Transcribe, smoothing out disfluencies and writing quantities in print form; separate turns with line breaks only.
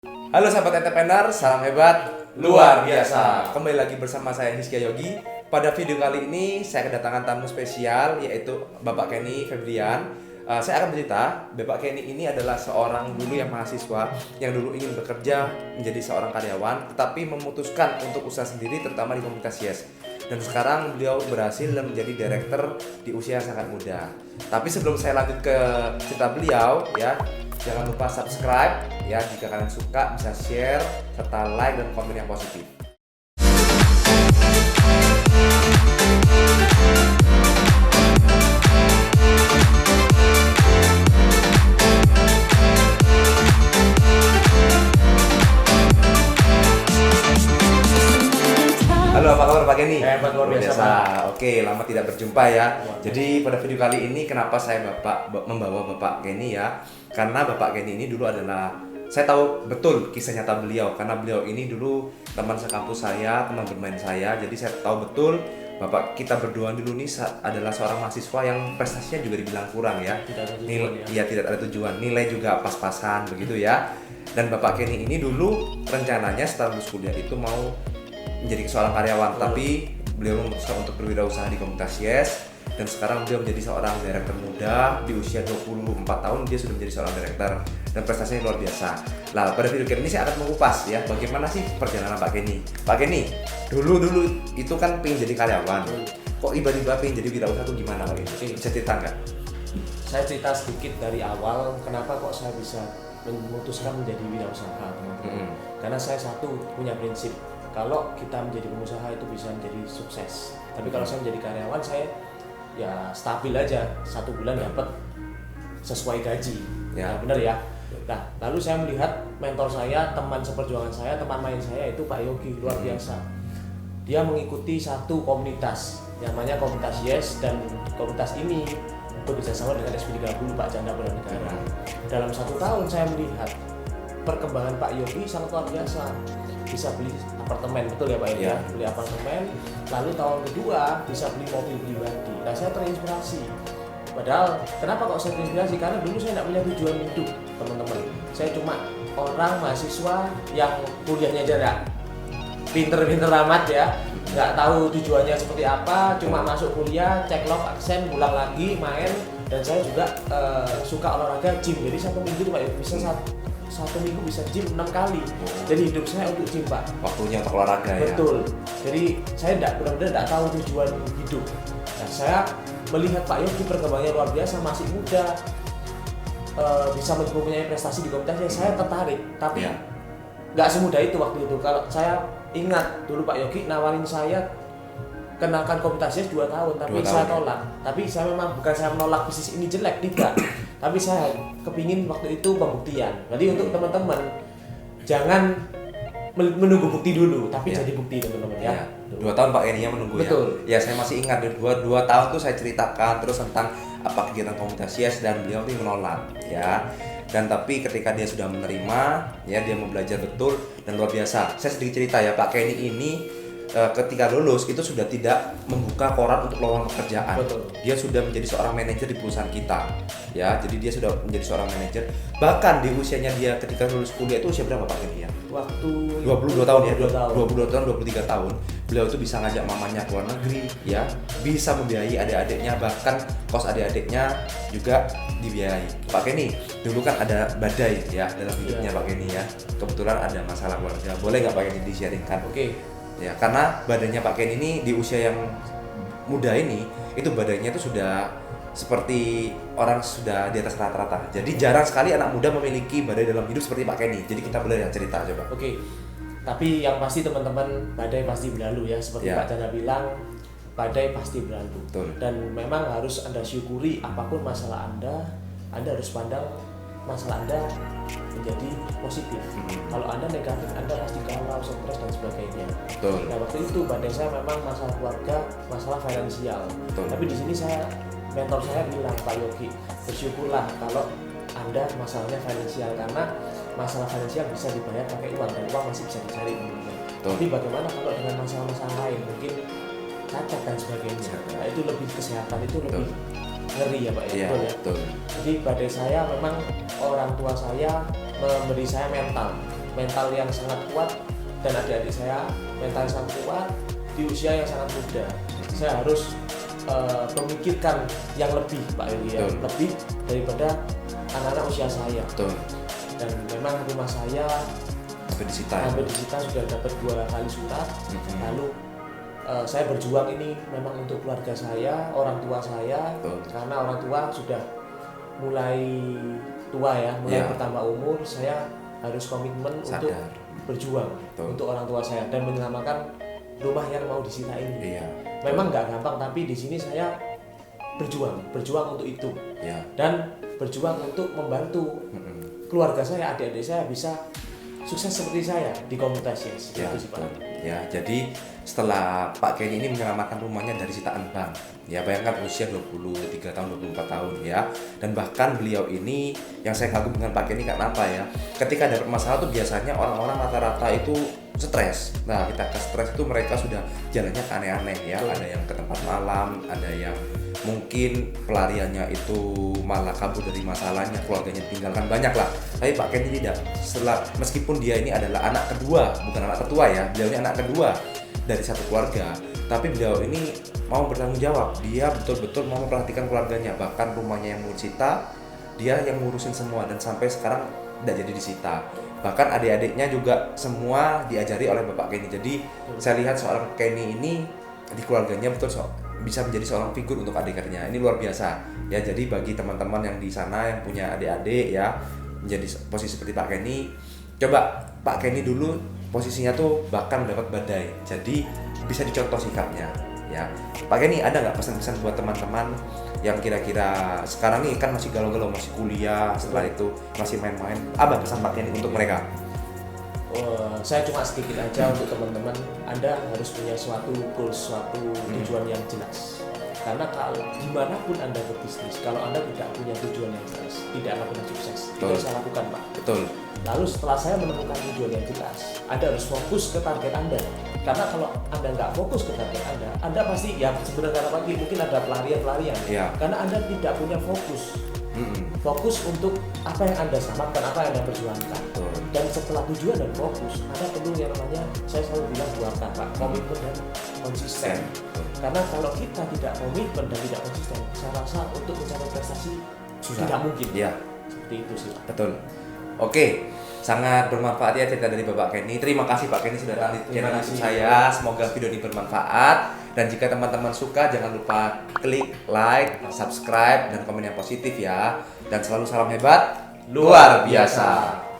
Halo sahabat entrepreneur, salam hebat luar biasa. Kembali lagi bersama saya Hizkia Yogi. Pada video kali ini saya kedatangan tamu spesial, yaitu Bapak Kenny Febrian. Saya akan bercerita, Bapak Kenny ini adalah seorang dulu yang mahasiswa yang dulu ingin bekerja menjadi seorang karyawan, tetapi memutuskan untuk usaha sendiri, terutama di komunitas Yes. Dan sekarang beliau berhasil menjadi director di usia yang sangat muda. Tapi sebelum saya lanjut ke cerita beliau, ya, jangan lupa subscribe ya, jika kalian suka bisa share serta like dan komen yang positif. Halo, apa kabar Pak Kenny?
Hebat, luar biasa.
Oke, lama tidak berjumpa ya. Jadi pada video kali ini kenapa saya membawa Bapak Kenny ya? Karena Bapak Kenny ini dulu adalah, saya tahu betul kisah nyata beliau, karena beliau ini dulu teman sekampus saya, teman bermain saya. Jadi saya tahu betul Bapak kita berdua dulu ini adalah seorang mahasiswa yang prestasinya juga dibilang kurang ya.
Tidak ada tujuan
Ya, tidak ada tujuan. Nilai juga pas-pasan begitu ya. Dan Bapak Kenny ini dulu rencananya setelah lulus kuliah itu mau menjadi seorang karyawan, tapi beliau memutuskan untuk berwirausaha di komunitas Yes. Dan sekarang beliau menjadi seorang direktur muda di usia 24 tahun, dia sudah menjadi seorang direktur dan prestasinya luar biasa. Nah, pada video kali ini saya akan mengupas ya, bagaimana sih perjalanan Pak Kenny. Pak Kenny, dulu itu kan pengen jadi karyawan. Kok tiba-tiba pengen jadi wirausaha itu gimana Pak Kenny? Bisa cerita nggak?
Saya cerita sedikit dari awal kenapa kok saya bisa memutuskan menjadi wirausaha, teman-teman. Karena saya satu punya prinsip, kalau kita menjadi pengusaha itu bisa menjadi sukses. Tapi kalau saya menjadi karyawan, saya ya stabil aja, 1 bulan dapat sesuai gaji.
Ya.
Benar ya. Nah, lalu saya melihat mentor saya, teman seperjuangan saya, teman main saya itu Pak Yogi, luar biasa. Dia mengikuti satu komunitas, namanya komunitas Yes, dan komunitas ini bekerjasama dengan SP30 Pak Chandra Negara. Dalam 1 tahun saya melihat perkembangan Pak Yogi sangat luar biasa. Bisa beli apartemen, betul ya Pak Yogi?
Ya.
Beli apartemen, lalu tahun kedua bisa beli mobil pribadi. Nah, saya terinspirasi. Padahal kenapa kok saya terinspirasi? Karena dulu saya tidak punya tujuan hidup, teman-teman. Saya cuma orang mahasiswa yang kuliahnya aja nggak pinter-pinter amat ya, nggak tahu tujuannya seperti apa, cuma masuk kuliah, cek log, absen, pulang lagi, main. Dan saya juga suka olahraga, gym. Jadi 1 minggu tuh Pak Yogi bisa satu minggu bisa gym 6 kali. Jadi hidup saya untuk gym Pak.
Waktunya untuk olahraga ya.
Betul. Jadi saya benar-benar tidak tahu tujuan hidup. Nah, saya melihat Pak Yogi perkembangannya luar biasa, masih muda, bisa mempunyai prestasi di komunitasnya. Saya tertarik. Tapi nggak semudah itu waktu itu. Kalau saya ingat dulu Pak Yogi nawarin saya kenalkan komunitasnya 2 tahun, tapi saya tolak. Tapi saya memang bukan saya menolak bisnis ini jelek, tidak. Tapi saya kepingin waktu itu pembuktian. Jadi untuk teman-teman jangan menunggu bukti dulu, tapi jadi bukti teman-teman ya.
2 tahun Pak Kenny menunggu.
Betul.
Ya. Ya saya masih ingat 2 tahun tuh saya ceritakan terus tentang apa kegiatan komunitas Yes, dan beliau tuh menolak ya. Dan tapi ketika dia sudah menerima ya, dia mau belajar betul dan luar biasa. Saya sedikit cerita ya, Pak Kenny ini ketika lulus itu sudah tidak membuka koran untuk lowongan pekerjaan.
Betul.
Dia sudah menjadi seorang manajer di perusahaan kita. Ya, jadi dia sudah menjadi seorang manajer. Bahkan di usianya dia ketika lulus kuliah itu usia berapa Pak Kenny ya?
Waktu
22 tahun ya,
22 tahun.
22 tahun, 23 tahun. Beliau itu bisa ngajak mamanya ke luar negeri ya, bisa membiayai adik-adiknya, bahkan kos adik-adiknya juga dibiayai. Pak Kenny, dulu kan ada badai ya dalam hidupnya Pak Kenny ya. Kebetulan ada masalah keluarga. Boleh nggak Pak Kenny di-sharingkan?
Oke.
Ya, karena badannya Pak Kenny ini di usia yang muda ini, itu badannya itu sudah seperti orang sudah di atas rata-rata. Jadi jarang sekali anak muda memiliki badai dalam hidup seperti Pak Kenny. Jadi kita boleh cerita coba.
Oke. Tapi yang pasti teman-teman, badai pasti berlalu ya, seperti Pak Chandra bilang, badai pasti berlalu.
Betul.
Dan memang harus Anda syukuri apapun masalah Anda harus pandang masalah Anda menjadi positif. Kalau Anda negatif, Anda pasti galau, stres dan sebagainya.
Betul.
Nah, waktu itu badai saya memang masalah keluarga, masalah finansial.
Betul.
Tapi di sini mentor saya bilang, Pak Yogi, bersyukurlah kalau Anda masalahnya finansial, karena masalah finansial bisa dibayar pakai uang dan uang masih bisa dicari, teman-teman. Tapi bagaimana kalau dengan masalah-masalah lain, mungkin cacat dan sebagainya. Nah, itu lebih kesehatan, itu lebih ngeri ya Pak ya.
Iya, betul.
Jadi pada saya memang orang tua saya memberi saya mental. mental yang sangat kuat dan adik-adik saya mental yang sangat kuat di usia yang sangat muda. Saya harus memikirkan yang lebih Pak Yogi ya, lebih daripada anak-anak usia saya.
Betul.
Dan memang rumah saya
Sampai disita.
Sudah dapat 2 kali surat. Lalu saya berjuang ini memang untuk keluarga saya, orang tua saya. Karena orang tua sudah mulai tua ya, mulai bertambah umur. Saya harus komitmen untuk berjuang untuk orang tua saya dan menyelamatkan rumah yang mau disita ini. Memang nggak gampang, tapi di sini saya berjuang untuk itu dan berjuang untuk membantu keluarga saya, adik-adik saya bisa sukses seperti saya di komunitas Yes.
Ya,
itu sih Pak.
Ya, jadi setelah Pak Kenny ini menyelamatkan rumahnya dari sitaan bank, ya bayangkan usia 23 tahun, 24 tahun ya. Dan bahkan beliau ini yang saya kagum dengan Pak Kenny karena apa ya? Ketika ada masalah tuh biasanya orang-orang rata-rata itu stres. Nah, kita ke stres itu mereka sudah jalannya ke aneh-aneh ya. Ada yang ke tempat malam, ada yang mungkin pelariannya itu malah kabur dari masalahnya, keluarganya tinggalkan, banyak lah. Tapi Pak Kenny tidak. Setelah meskipun dia ini adalah anak kedua, bukan anak ketua ya, beliau ini anak kedua dari satu keluarga, tapi beliau ini mau bertanggung jawab. Dia betul-betul mau memperhatikan keluarganya, bahkan rumahnya yang mau disita dia yang ngurusin semua dan sampai sekarang tidak jadi disita. Bahkan adik-adiknya juga semua diajari oleh Bapak Kenny. Jadi saya lihat seorang Kenny ini di keluarganya betul bisa menjadi seorang figur untuk adik-adiknya. Ini luar biasa ya. Jadi bagi teman-teman yang di sana yang punya adik-adik ya menjadi posisi seperti Pak Kenny, coba Pak Kenny dulu posisinya tuh bahkan mendapat badai. Jadi bisa dicontoh sikapnya ya. Pak Kenny, ada nggak pesan-pesan buat teman-teman yang kira-kira sekarang nih kan masih galau-galau, masih kuliah, setelah itu masih main-main? Apa pesan Pak Kenny untuk mereka?
Saya cuma sedikit aja untuk teman-teman, Anda harus punya suatu goals, suatu tujuan yang jelas. Karena kalau dimanapun Anda berbisnis, kalau Anda tidak punya tujuan yang jelas, tidak akan pernah sukses. Itu yang saya lakukan Pak.
Betul.
Lalu setelah saya menemukan tujuan yang jelas, Anda harus fokus ke target Anda. Karena kalau Anda nggak fokus ke target Anda pasti ya sebenarnya mungkin ada pelarian-pelarian. Karena Anda tidak punya fokus. Fokus untuk apa yang Anda samakan, apa yang Anda perjuangkan. Dan setelah tujuan dan fokus, Anda perlu yang namanya, saya selalu bilang 2 kata, komitmen dan konsisten. Karena kalau kita tidak komitmen dan tidak konsisten, saya rasa untuk mencapai prestasi tidak mungkin.
Ya.
Seperti itu sih.
Betul. Oke, sangat bermanfaat ya cerita dari Bapak Kenny. Terima kasih Pak Kenny sudah datang di channel YouTube saya. Semoga video ini bermanfaat. Dan jika teman-teman suka, jangan lupa klik like, subscribe, dan komen yang positif ya. Dan selalu salam hebat, luar biasa.